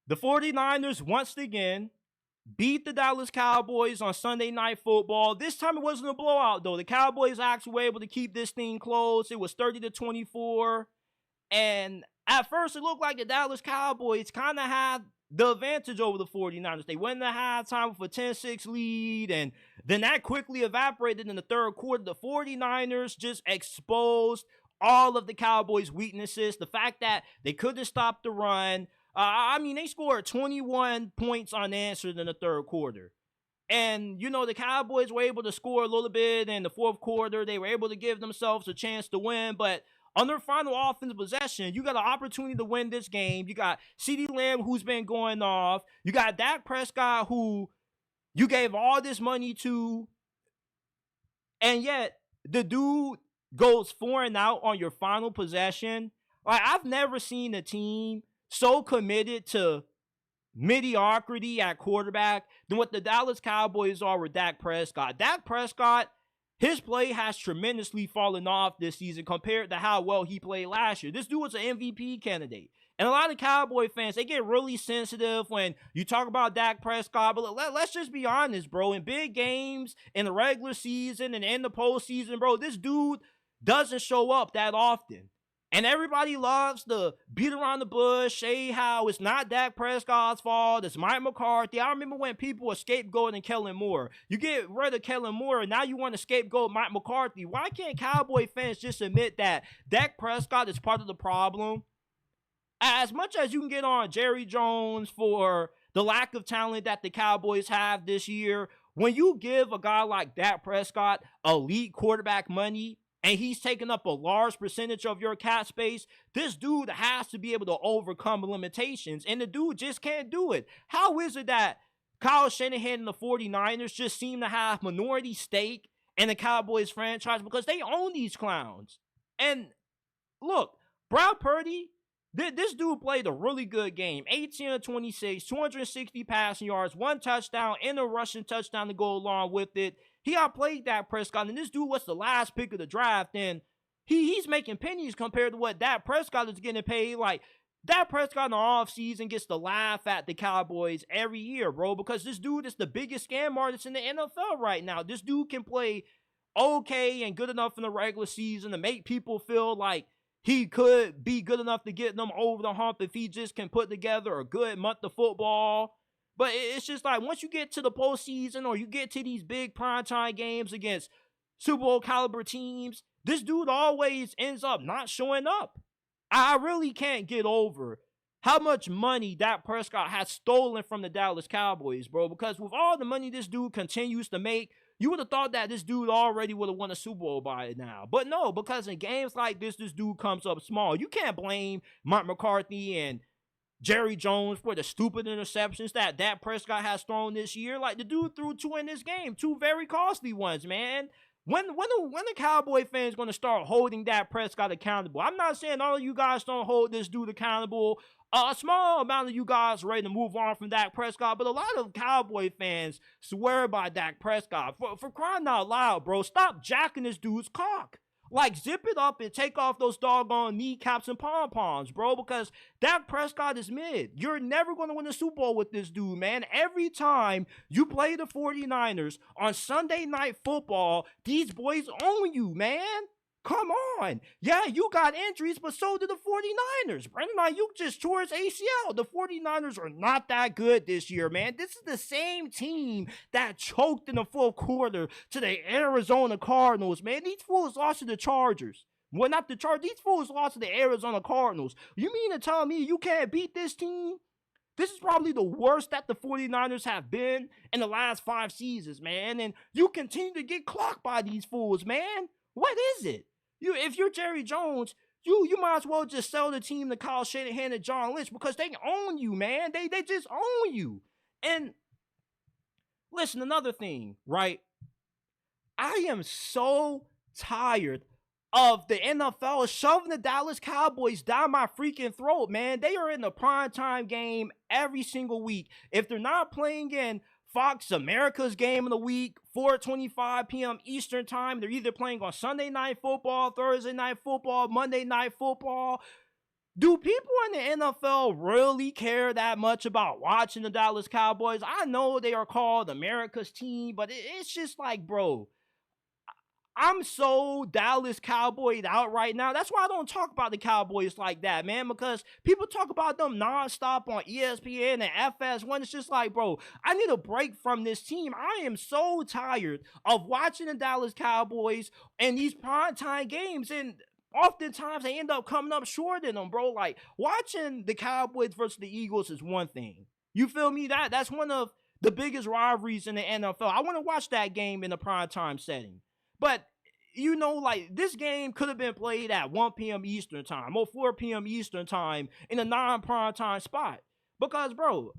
The 49ers once again beat the Dallas Cowboys on Sunday Night Football. This time it wasn't a blowout though. The Cowboys actually were able to keep this thing close. It was 30-24. And at first it looked like the Dallas Cowboys kind of had the advantage over the 49ers. They went into halftime with a 10-6 lead, and then that quickly evaporated in the third quarter. The 49ers just exposed all of the Cowboys' weaknesses. The fact that they couldn't stop the run. They scored 21 points unanswered in the third quarter. And, the Cowboys were able to score a little bit in the fourth quarter. They were able to give themselves a chance to win. But on their final offensive possession, you got an opportunity to win this game. You got CeeDee Lamb, who's been going off. You got Dak Prescott, who you gave all this money to. And yet, the dude goes 4-out on your final possession. Like, I've never seen a team so committed to mediocrity at quarterback than what the Dallas Cowboys are with Dak Prescott. Dak Prescott, his play has tremendously fallen off this season compared to how well he played last year. This dude was an MVP candidate. And a lot of Cowboy fans, they get really sensitive when you talk about Dak Prescott. But let's just be honest, bro. In big games, in the regular season, and in the postseason, bro, this dude doesn't show up that often. And everybody loves to beat around the bush, say how it's not Dak Prescott's fault, it's Mike McCarthy. I remember when people were scapegoating Kellen Moore. You get rid of Kellen Moore, and now you want to scapegoat Mike McCarthy. Why can't Cowboy fans just admit that Dak Prescott is part of the problem? As much as you can get on Jerry Jones for the lack of talent that the Cowboys have this year, when you give a guy like Dak Prescott elite quarterback money, and he's taking up a large percentage of your cap space, this dude has to be able to overcome limitations, and the dude just can't do it. How is it that Kyle Shanahan and the 49ers just seem to have minority stake in the Cowboys franchise? Because they own these clowns. And look, Brock Purdy, this dude played a really good game. 18-26, 260 passing yards, 1 touchdown, and a rushing touchdown to go along with it. He outplayed Dak Prescott, and this dude was the last pick of the draft, and he's making pennies compared to what Dak Prescott is getting paid. Like, Dak Prescott in the offseason gets to laugh at the Cowboys every year, bro, because this dude is the biggest scam artist in the NFL right now. This dude can play okay and good enough in the regular season to make people feel like he could be good enough to get them over the hump if he just can put together a good month of football. But it's just like, once you get to the postseason or you get to these big primetime games against Super Bowl caliber teams, this dude always ends up not showing up. I really can't get over how much money Dak Prescott has stolen from the Dallas Cowboys, bro. Because with all the money this dude continues to make, you would have thought that this dude already would have won a Super Bowl by now. But no, because in games like this dude comes up small. You can't blame Mike McCarthy and Jerry Jones for the stupid interceptions that Dak Prescott has thrown this year. Like, the dude threw 2 in this game, 2 very costly ones, man. When the Cowboy fans going to start holding Dak Prescott accountable? I'm not saying all of you guys don't hold this dude accountable. A small amount of you guys are ready to move on from Dak Prescott, but a lot of Cowboy fans swear by Dak Prescott. For crying out loud, bro, stop jacking this dude's cock. Like, zip it up and take off those doggone kneecaps and pom-poms, bro, because Dak Prescott is mid. You're never going to win a Super Bowl with this dude, man. Every time you play the 49ers on Sunday Night Football, these boys own you, man. Come on. Yeah, you got injuries, but so did the 49ers. Brandon Ayuk just tore his ACL. The 49ers are not that good this year, man. This is the same team that choked in the fourth quarter to the Arizona Cardinals, man. These fools lost to the Chargers. Well, not the Chargers. These fools lost to the Arizona Cardinals. You mean to tell me you can't beat this team? This is probably the worst that the 49ers have been in the last 5 seasons, man. And you continue to get clocked by these fools, man. What is it? If you're Jerry Jones, you might as well just sell the team to Kyle Shanahan and John Lynch because they own you, man. They just own you. And listen, another thing, right? I am so tired of the NFL shoving the Dallas Cowboys down my freaking throat, man. They are in the primetime game every single week. If they're not playing in Fox America's game of the week, 4:25 p.m. Eastern time, they're either playing on Sunday Night Football, Thursday Night Football, Monday Night Football. Do people in the NFL really care that much about watching the Dallas Cowboys? I know they are called America's team, but it's just like, bro, I'm so Dallas Cowboyed out right now. That's why I don't talk about the Cowboys like that, man, because people talk about them nonstop on ESPN and FS1. It's just like, bro, I need a break from this team. I am so tired of watching the Dallas Cowboys and these primetime games. And oftentimes they end up coming up short in them, bro. Like, watching the Cowboys versus the Eagles is one thing. You feel me? That's one of the biggest rivalries in the NFL. I want to watch that game in a primetime setting. But, like, this game could have been played at 1 p.m. Eastern time or 4 p.m. Eastern time in a non-prime time spot. Because, bro,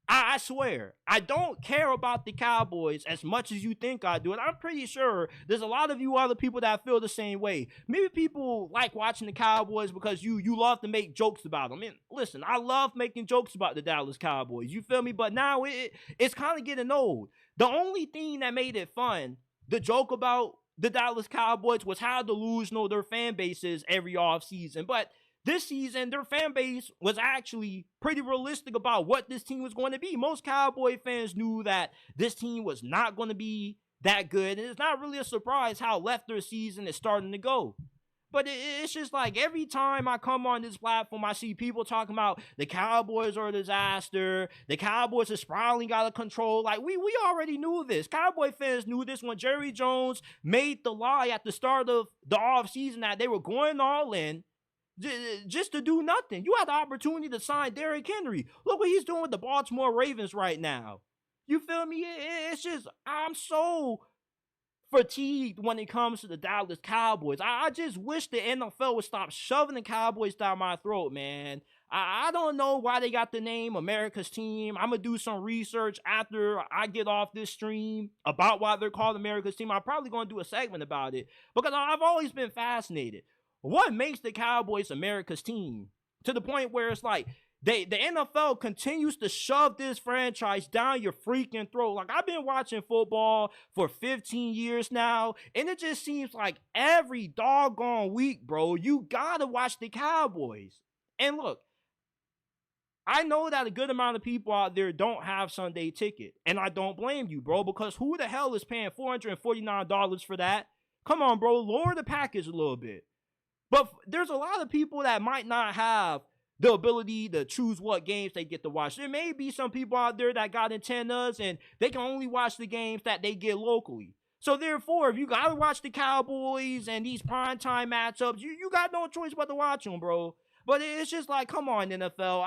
I swear, I don't care about the Cowboys as much as you think I do. And I'm pretty sure there's a lot of you other people that feel the same way. Maybe people like watching the Cowboys because you love to make jokes about them. And listen, I love making jokes about the Dallas Cowboys. You feel me? But now it's kind of getting old. The only thing that made it fun, the joke about the Dallas Cowboys, was how the lose know their fan bases every offseason. But this season, their fan base was actually pretty realistic about what this team was going to be. Most Cowboy fans knew that this team was not going to be that good. And it's not really a surprise how left their season is starting to go. But it's just like every time I come on this platform, I see people talking about the Cowboys are a disaster. The Cowboys are spiraling out of control. Like, we already knew this. Cowboy fans knew this when Jerry Jones made the lie at the start of the offseason that they were going all in just to do nothing. You had the opportunity to sign Derrick Henry. Look what he's doing with the Baltimore Ravens right now. You feel me? It's just, I'm so fatigued when it comes to the Dallas Cowboys. I just wish the NFL would stop shoving the Cowboys down my throat, man. I don't know why they got the name America's Team. I'm going to do some research after I get off this stream about why they're called America's Team. I'm probably going to do a segment about it because I've always been fascinated. What makes the Cowboys America's Team? To the point where it's like, the NFL continues to shove this franchise down your freaking throat. Like, I've been watching football for 15 years now, and it just seems like every doggone week, bro, you gotta watch the Cowboys. And look, I know that a good amount of people out there don't have Sunday ticket, and I don't blame you, bro, because who the hell is paying $449 for that? Come on, bro, lower the package a little bit. But there's a lot of people that might not have the ability to choose what games they get to watch. There may be some people out there that got antennas and they can only watch the games that they get locally. So therefore, if you gotta watch the Cowboys and these primetime matchups, you got no choice but to watch them, bro. But it's just like, come on, NFL.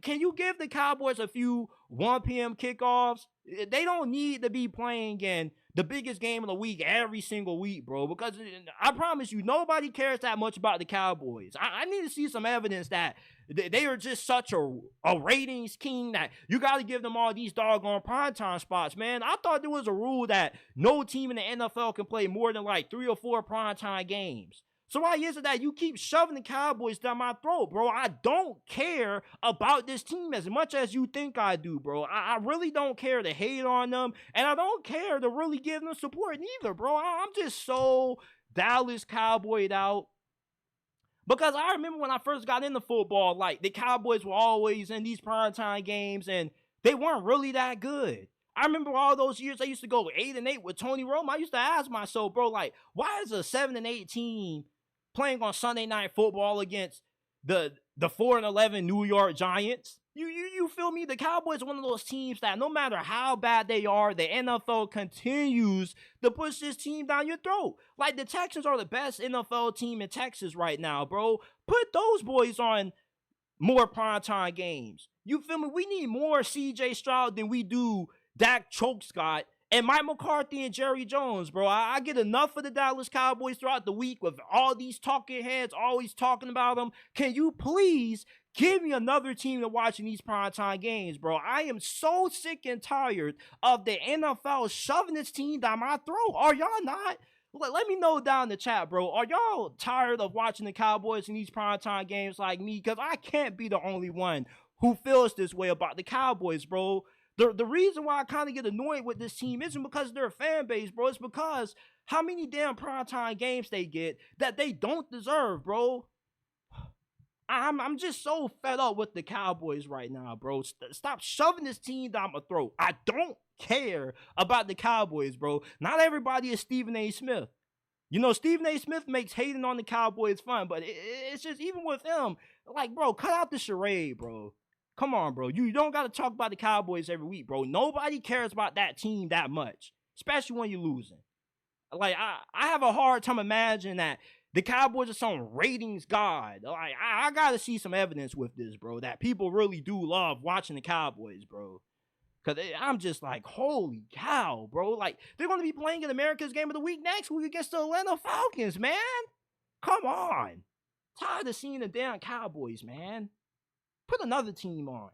Can you give the Cowboys a few 1 p.m. kickoffs? They don't need to be playing in the biggest game of the week every single week, bro. Because I promise you, nobody cares that much about the Cowboys. I need to see some evidence that they are just such a ratings king that you got to give them all these doggone primetime spots, man. I thought there was a rule that no team in the NFL can play more than like 3 or 4 primetime games. So why is it that you keep shoving the Cowboys down my throat, bro? I don't care about this team as much as you think I do, bro. I really don't care to hate on them, and I don't care to really give them support neither, bro. I'm just so Dallas Cowboyed out. Because I remember when I first got into football, like, the Cowboys were always in these primetime games, and they weren't really that good. I remember all those years I used to go 8-8 with Tony Romo. I used to ask myself, bro, like, why is a 7-8 team playing on Sunday Night Football against the 4-11 New York Giants? You feel me? The Cowboys are one of those teams that no matter how bad they are, the NFL continues to push this team down your throat. Like, the Texans are the best NFL team in Texas right now, bro. Put those boys on more primetime games. You feel me? We need more CJ Stroud than we do Dak Chokescott and Mike McCarthy and Jerry Jones, bro. I get enough of the Dallas Cowboys throughout the week with all these talking heads always talking about them. Can you please give me another team to watch in these primetime games, bro? I am so sick and tired of the NFL shoving this team down my throat. Are y'all not? Let me know down in the chat, bro. Are y'all tired of watching the Cowboys in these primetime games like me? Because I can't be the only one who feels this way about the Cowboys, bro. The reason why I kind of get annoyed with this team isn't because they're a fan base, bro. It's because how many damn primetime games they get that they don't deserve, bro. I'm just so fed up with the Cowboys right now, bro. Stop shoving this team down my throat. I don't care about the Cowboys, bro. Not everybody is Stephen A. Smith. You know, Stephen A. Smith makes hating on the Cowboys fun, but it's just, even with him, like, bro, cut out the charade, bro. Come on, bro. You don't got to talk about the Cowboys every week, bro. Nobody cares about that team that much, especially when you're losing. Like, I have a hard time imagining that the Cowboys are some ratings god. Like, I gotta see some evidence with this, bro, that people really do love watching the Cowboys, bro. Cause I'm just like, holy cow, bro. Like, they're gonna be playing in America's Game of the Week next week against the Atlanta Falcons, man. Come on. Tired of seeing the damn Cowboys, man. Put another team on.